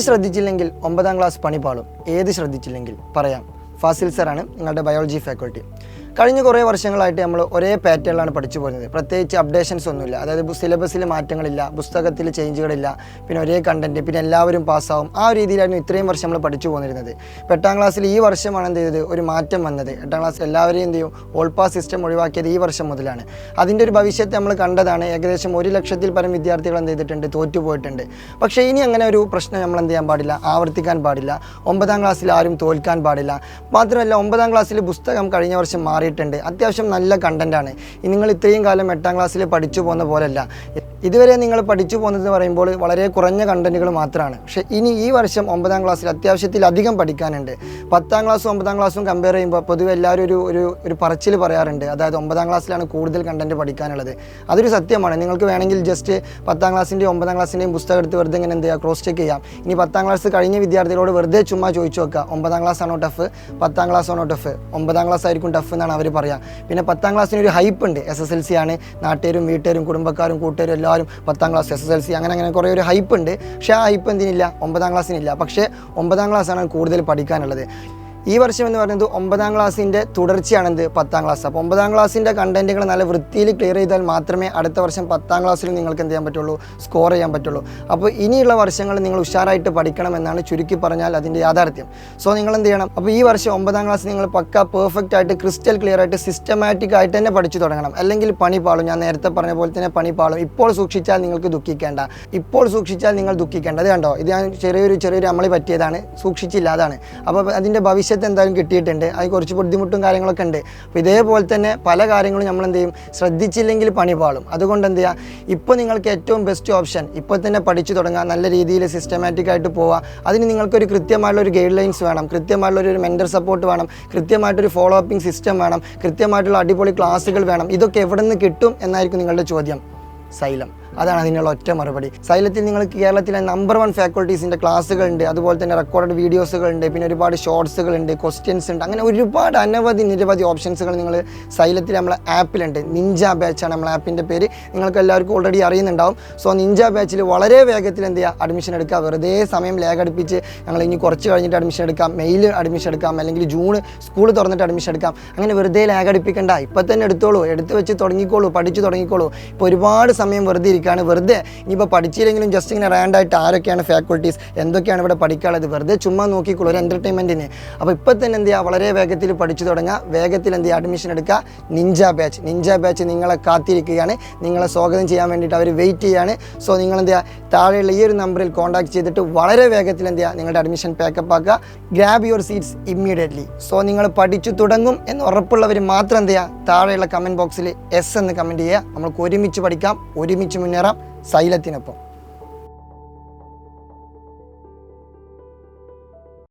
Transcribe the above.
ശ്രദ്ധിച്ചില്ലെങ്കിൽ 9ാം class പണിപാളും. ഏത് ശ്രദ്ധിച്ചില്ലെങ്കിൽ പറയാം. ഫാസിൽ സാറാണ് നിങ്ങളുടെ ബയോളജി ഫാക്കൽറ്റി. കഴിഞ്ഞ കുറേ വർഷങ്ങളായിട്ട് നമ്മൾ ഒരേ പാറ്റേണിലാണ് പഠിച്ചു പോകുന്നത്. പ്രത്യേകിച്ച് അപ്ഡേഷൻസ് ഒന്നുമില്ല. അതായത് സിലബസിൽ മാറ്റങ്ങളില്ല, പുസ്തകത്തിൽ ചേഞ്ചുകളില്ല, പിന്നെ ഒരേ കണ്ടൻറ്റ്, പിന്നെ എല്ലാവരും പാസ്സാവും. ആ ഒരു രീതിയിലായിരുന്നു ഇത്രയും വർഷം നമ്മൾ പഠിച്ചു പോന്നിരുന്നത്. 8ാം ക്ലാസ്സിൽ ഈ വർഷമാണ് എന്ത് ചെയ്തത്, ഒരു മാറ്റം വന്നത്. 8ാം ക്ലാസ്സിൽ എല്ലാവരെയും എന്ത് ചെയ്യും, ഓൾ പാസ് സിസ്റ്റം ഒഴിവാക്കിയത് ഈ വർഷം മുതലാണ്. അതിൻ്റെ ഒരു ഭവിഷ്യത്ത് നമ്മൾ കണ്ടതാണ്. ഏകദേശം 1 ലക്ഷത്തിൽ പരം വിദ്യാർത്ഥികൾ എന്ത് ചെയ്തിട്ടുണ്ട്, തോറ്റുപോയിട്ടുണ്ട്. പക്ഷേ ഇനി അങ്ങനെ ഒരു പ്രശ്നം നമ്മൾ എന്ത് ചെയ്യാൻ പാടില്ല, ആവർത്തിക്കാൻ പാടില്ല. 9ാം ക്ലാസ്സിൽ ആരും തോൽക്കാൻ പാടില്ല. മാത്രമല്ല 9ാം ക്ലാസ്സിൽ പുസ്തകം കഴിഞ്ഞ വർഷം മാറിയിട്ടുണ്ട്. അത്യാവശ്യം നല്ല കണ്ടൻറ്റാണ്. നിങ്ങൾ ഇത്രയും കാലം 8ാം ക്ലാസ്സിൽ പഠിച്ചു പോകുന്ന പോലെയല്ല. ഇതുവരെ നിങ്ങൾ പഠിച്ചു പോകുന്നതെന്ന് പറയുമ്പോൾ വളരെ കുറഞ്ഞ കണ്ടൻറ്റുകൾ മാത്രമാണ്. പക്ഷേ ഇനി ഈ വർഷം 9ാം ക്ലാസ്സിൽ അത്യാവശ്യത്തിലധികം പഠിക്കാനുണ്ട്. 10ാം ക്ലാസ്സും 9ാം ക്ലാസ്സും കമ്പയർ ചെയ്യുമ്പോൾ പൊതുവെ എല്ലാവരും ഒരു പറച്ചിൽ പറയാറുണ്ട്. അതായത് 9ാം ക്ലാസ്സിലാണ് കൂടുതൽ കണ്ടൻറ്റ് പഠിക്കാനുള്ളത്. അതൊരു സത്യമാണ്. നിങ്ങൾക്ക് വേണമെങ്കിൽ ജസ്റ്റ് 10ാം ക്ലാസ്സിൻ്റെയും 9ാം ക്ലാസ്സിൻ്റെയും പുസ്തകം എടുത്ത് വെറുതെ ഇങ്ങനെ എന്ത് ചെയ്യുക, ക്രോസ് ചെക്ക് ചെയ്യാം. ഇനി 10ാം ക്ലാസ് കഴിഞ്ഞ വിദ്യാർത്ഥികളോട് വെറുതെ ചുമ്മാ ചോദിച്ചു നോക്കുക, 9ാം ക്ലാസ് ആണോ ടഫ്, 10ാം ക്ലാസ് ആണോ ടഫ്. 9ാം ക്ലാസ് ആയിരിക്കും ടഫ് എന്നാണ് അവർ പറയുക. പിന്നെ 10ാം ക്ലാസ്സിന് ഒരു ഹൈപ്പ് ഉണ്ട്. SSLC ആണ്, നാട്ടുകാരും വീട്ടുകാരും കുടുംബക്കാരും കൂട്ടുകാരും എല്ലാവരും 10ാം ക്ലാസ് SSLC അങ്ങനെ കുറേ ഒരു ഹൈപ്പ് ഉണ്ട്. പക്ഷേ ആ ഹൈപ്പ് എന്തിനില്ല, 9ാം ക്ലാസ്സിനില്ല. പക്ഷേ 9ാം ക്ലാസ്സാണ് കൂടുതൽ പഠിക്കാനുള്ളത്. ഈ വർഷം എന്ന് പറയുന്നത് 9ാം ക്ലാസ്സിൻ്റെ തുടർച്ചയാണെന്ത് 10ാം ക്ലാസ്. അപ്പോൾ 9ാം ക്ലാസ്സിൻ്റെ കണ്ടൻറ്റുകൾ നല്ല വൃത്തിയിൽ ക്ലിയർ ചെയ്താൽ മാത്രമേ അടുത്ത വർഷം 10ാം ക്ലാസ്സിൽ നിങ്ങൾക്ക് എന്ത് ചെയ്യാൻ പറ്റുള്ളൂ, സ്കോർ ചെയ്യാൻ പറ്റുള്ളൂ. അപ്പോൾ ഇനിയുള്ള വർഷങ്ങൾ നിങ്ങൾ ഉഷാറായിട്ട് പഠിക്കണമെന്നാണ് ചുരുക്കി പറഞ്ഞാൽ അതിൻ്റെ യാഥാർത്ഥ്യം. സോ നിങ്ങൾ എന്ത് ചെയ്യണം, അപ്പോൾ ഈ വർഷം 9ാം ക്ലാസ് നിങ്ങൾ പക്ക പെർഫെക്റ്റ് ആയിട്ട് ക്രിസ്റ്റൽ ക്ലിയർ ആയിട്ട് സിസ്റ്റമാറ്റിക് ആയിട്ട് തന്നെ പഠിച്ചു തുടങ്ങണം. അല്ലെങ്കിൽ പണി പാളും. ഞാൻ നേരത്തെ പറഞ്ഞ പോലെ തന്നെ പണി പാളും. ഇപ്പോൾ സൂക്ഷിച്ചാൽ നിങ്ങൾക്ക് ദുഃഖിക്കേണ്ട. നിങ്ങൾ ദുഃഖിക്കേണ്ട. അത് കണ്ടോ, ഇത് ഞാൻ ചെറിയൊരു അമളി പറ്റിയതാണ്, സൂക്ഷിച്ചില്ല, അതാണ്. അപ്പോൾ അതിൻ്റെ ഭവിഷ്യത്ത് എന്തായാലും കിട്ടിയിട്ടുണ്ട്. അത് കുറച്ച് ബുദ്ധിമുട്ടും കാര്യങ്ങളൊക്കെ ഉണ്ട്. അപ്പോൾ ഇതേപോലെ തന്നെ പല കാര്യങ്ങളും നമ്മൾ എന്ത് ചെയ്യും, ശ്രദ്ധിച്ചില്ലെങ്കിൽ പണി പാളും. അതുകൊണ്ട് എന്ത് ചെയ്യുക, ഇപ്പോൾ നിങ്ങൾക്ക് ഏറ്റവും ബെസ്റ്റ് ഓപ്ഷൻ ഇപ്പോൾ തന്നെ പഠിച്ചു തുടങ്ങുക, നല്ല രീതിയിൽ സിസ്റ്റമാറ്റിക് ആയിട്ട് പോവുക. അതിന് നിങ്ങൾക്കൊരു കൃത്യമായിട്ടുള്ളൊരു ഗൈഡ് ലൈൻസ് വേണം, കൃത്യമായിട്ടുള്ളൊരു മെൻറ്റർ സപ്പോർട്ട് വേണം, കൃത്യമായിട്ടൊരു ഫോളോ അപ്പിംഗ് സിസ്റ്റം വേണം, കൃത്യമായിട്ടുള്ള അടിപൊളി ക്ലാസ്സുകൾ വേണം. ഇതൊക്കെ എവിടെ നിന്ന് കിട്ടും എന്നായിരിക്കും നിങ്ങളുടെ ചോദ്യം. സൈലം. അതാണ് അതിനുള്ള ഒറ്റ മറുപടി. സൈലത്തിൽ നിങ്ങൾക്ക് കേരളത്തിലെ നമ്പർ 1 ഫാക്കൽറ്റീസിൻ്റെ ക്ലാസ്സുകളുണ്ട്, അതുപോലെ തന്നെ റെക്കോർഡഡ് വീഡിയോസുകളുണ്ട്, പിന്നെ ഒരുപാട് ഷോർട്സുകളുണ്ട്, ക്വസ്റ്റ്യൻസ് ഉണ്ട്. അങ്ങനെ ഒരുപാട് നിരവധി ഓപ്ഷൻസുകൾ നിങ്ങൾ സൈലത്തിൽ നമ്മളെ ആപ്പിലുണ്ട്. നിഞ്ച ബാച്ചാണ് നമ്മളെ ആപ്പിൻ്റെ പേര്. നിങ്ങൾക്ക് എല്ലാവർക്കും ഓൾറെഡി അറിയുന്നുണ്ടാവും. സോ നിഞ്ച ബാച്ചിൽ വളരെ വേഗത്തിൽ എന്ത് ചെയ്യുക, അഡ്മിഷൻ എടുക്കുക. വെറുതെ സമയം ലാഗ് അടുപ്പിച്ച് ഞങ്ങൾ ഇനി കുറച്ച് കഴിഞ്ഞിട്ട് അഡ്മിഷൻ എടുക്കാം, മെയിൽ അഡ്മിഷൻ എടുക്കാം, അല്ലെങ്കിൽ ജൂൺ സ്കൂൾ തുറന്നിട്ട് അഡ്മിഷൻ എടുക്കാം. അങ്ങനെ വെറുതെ ലാഗ് അടുപ്പിക്കേണ്ട. ഇപ്പം തന്നെ എടുത്തോളൂ, എടുത്ത് വെച്ച് തുടങ്ങിക്കോളൂ, പഠിച്ചു തുടങ്ങിക്കോളൂ. ഇപ്പോൾ ഒരുപാട് സമയം വെറുതെ ഇരിക്കുകയാണ്. വെറുതെ ഇനിയിപ്പോൾ പഠിച്ചില്ലെങ്കിലും ജസ്റ്റ് ഇങ്ങനെ റാൻഡായിട്ട് ആരൊക്കെയാണ് ഫാക്കൽറ്റീസ്, എന്തൊക്കെയാണ് ഇവിടെ പഠിക്കാനുള്ളത്, വെറുതെ ചുമ്മാ നോക്കിക്കോളൂ, ഒരു എൻ്റർടൈൻമെൻറ്റിന്. അപ്പോൾ ഇപ്പോൾ തന്നെ എന്ത് ചെയ്യുക, വളരെ വേഗത്തിൽ പഠിച്ചു തുടങ്ങുക, വേഗത്തിൽ എന്ത് ചെയ്യുക, അഡ്മിഷൻ എടുക്കുക. നിഞ്ച ബാച്ച് നിങ്ങളെ കാത്തിരിക്കുകയാണ്, നിങ്ങളെ സ്വാഗതം ചെയ്യാൻ വേണ്ടിയിട്ട് അവർ വെയിറ്റ് ചെയ്യുകയാണ്. സോ നിങ്ങൾ എന്ത് ചെയ്യുക, താഴെയുള്ള ഈ ഒരു നമ്പറിൽ കോൺടാക്ട് ചെയ്തിട്ട് വളരെ വേഗത്തിൽ എന്ത് ചെയ്യുക, നിങ്ങളുടെ അഡ്മിഷൻ പാക്കപ്പ് ആക്കുക. Grab your seats immediately. So നിങ്ങൾ പഠിച്ചു തുടങ്ങും എന്ന് ഉറപ്പുള്ളവർ മാത്രം എന്ത് ചെയ്യുക, താഴെയുള്ള കമൻറ്റ് ബോക്സിൽ S എന്ന് കമൻറ്റ് ചെയ്യുക. നമ്മൾക്ക് ഒരുമിച്ച് പഠിക്കാം, ഒരുമിച്ച് മുന്നേറാം സൈലത്തിനൊപ്പം.